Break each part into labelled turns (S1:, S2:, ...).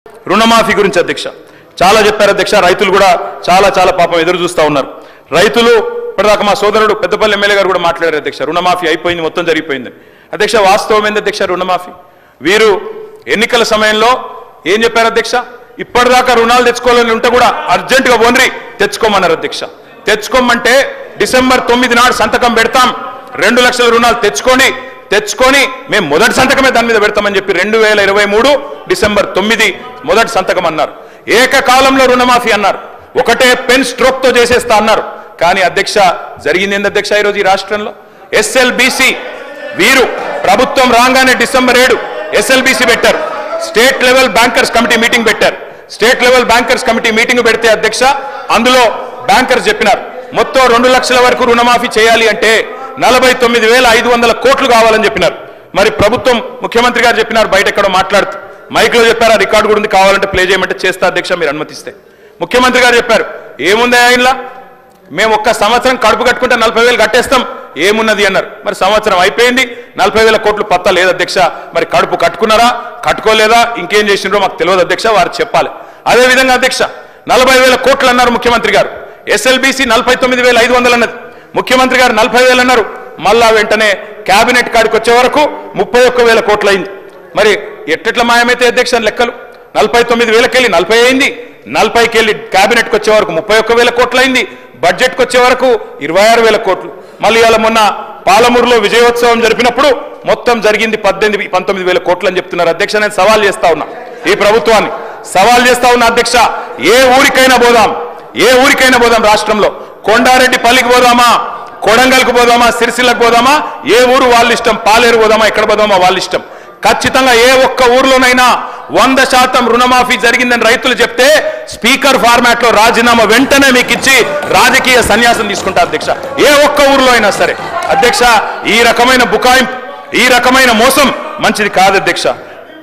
S1: రుణమాఫీ గురించి అధ్యక్ష చాలా చెప్పారు అధ్యక్ష. రైతులు కూడా చాలా పాపం ఎదురు చూస్తూ ఉన్నారు. రైతులు ఇప్పటిదాకా మా సోదరుడు పెద్దపల్లి ఎమ్మెల్యే గారు కూడా మాట్లాడారు అధ్యక్ష, రుణమాఫీ అయిపోయింది, మొత్తం జరిగిపోయింది అధ్యక్ష. వాస్తవం ఏంది అధ్యక్ష? రుణమాఫీ వీరు ఎన్నికల సమయంలో ఏం చెప్పారు అధ్యక్ష? ఇప్పటిదాకా రుణాలు తెచ్చుకోవాలని ఉంటే కూడా అర్జెంటుగా ఓన్రి తెచ్చుకోమన్నారు అధ్యక్ష. తెచ్చుకోమంటే డిసెంబర్ 9 నాడు సంతకం పెడతాం, 2 లక్షల రుణాలు తెచ్చుకొని మేము మొదటి సంతకమే దాని మీద పెడతామని చెప్పి 2023 డిసెంబర్ 9 మొదటి సంతకం అన్నారు. ఏకకాలంలో రుణమాఫీ అన్నారు, ఒకటే పెన్ స్ట్రోక్ తో చేసేస్తా అన్నారు. కానీ అధ్యక్ష జరిగింది ఏంది అధ్యక్ష? ఈరోజు ఈ రాష్ట్రంలో SLBC వీరు ప్రభుత్వం రాగానే డిసెంబర్ 7 SLBC పెట్టారు, state level bankers committee meeting పెట్టారు. State level bankers committee meeting పెడితే అధ్యక్ష అందులో బ్యాంకర్స్ చెప్పినారు మొత్తం 2 లక్షల వరకు రుణమాఫీ చేయాలి అంటే 49,500 కోట్లు కావాలని చెప్పినారు. మరి ప్రభుత్వం ముఖ్యమంత్రి గారు చెప్పినారు, బయట ఎక్కడో మాట్లాడుతూ మైక్లో చెప్పారు, ఆ రికార్డు కూడా ఉంది, కావాలంటే ప్లే చేయమంటే చేస్తా అధ్యక్ష మీరు అనుమతిస్తే. ముఖ్యమంత్రి గారు చెప్పారు ఏముంది ఆయనలా, మేము ఒక్క సంవత్సరం కడుపు కట్టుకుంటే 40,000 కట్టేస్తాం ఏమున్నది అన్నారు. మరి సంవత్సరం అయిపోయింది, 40,000 కోట్లు పత్తా లేదు అధ్యక్ష. మరి కడుపు కట్టుకున్నారా కట్టుకోలేదా ఇంకేం చేసినారో మాకు తెలియదు అధ్యక్ష, వారు చెప్పాలి. అదేవిధంగా అధ్యక్ష 40,000 కోట్లు అన్నారు ముఖ్యమంత్రి గారు, SLBC 49,500 అన్నది, ముఖ్యమంత్రి గారు 40,000 అన్నారు. మళ్ళా వెంటనే కేబినెట్ కాడికి వచ్చే వరకు 31,000 కోట్లు అయింది. మరి ఎట్లా మాయమైతే అధ్యక్ష లెక్కలు? 49,000కి వెళ్ళి 40 అయింది, 40కి వెళ్ళి కేబినెట్కి వచ్చే వరకు 31,000 కోట్లు అయింది, బడ్జెట్కి వచ్చే వరకు 26,000 కోట్లు. మళ్ళీ ఇవాళ మొన్న పాలమూరులో విజయోత్సవం జరిపినప్పుడు మొత్తం జరిగింది 19,000 కోట్లు అని చెప్తున్నారు అధ్యక్ష. నేను సవాల్ చేస్తా ఉన్నా, ఈ ప్రభుత్వాన్ని సవాల్ చేస్తా ఉన్నా అధ్యక్ష. ఏ ఊరికైనా పోదాం రాష్ట్రంలో, కొండారెడ్డిపల్లికి పోదామా, కొడంగల్కి పోదామా, సిరిసిల్లకు పోదామా, ఏ ఊరు వాళ్ళ ఇష్టం, పాలేరు పోదామా, ఎక్కడ పోదామా వాళ్ళ ఇష్టం. ఖచ్చితంగా ఏ ఒక్క ఊర్లోనైనా 100% రుణమాఫీ జరిగిందని రైతులు చెప్తే స్పీకర్ ఫార్మాట్ లో రాజీనామా వెంటనే మీకు ఇచ్చి రాజకీయ సన్యాసం తీసుకుంటా అధ్యక్ష. ఏ ఒక్క ఊర్లో అయినా సరే అధ్యక్ష. ఈ రకమైన బుకాయింపు, ఈ రకమైన మోసం మంచిది కాదు అధ్యక్ష.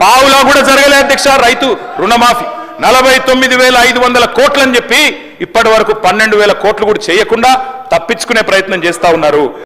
S1: పావులా కూడా జరగలే అధ్యక్ష రైతు రుణమాఫీ. 49,500 కోట్లు అని చెప్పి ఇప్పటి వరకు 12,000 కోట్లు కూడా చేయకుండా తప్పించుకునే ప్రయత్నం చేస్తా ఉన్నారు.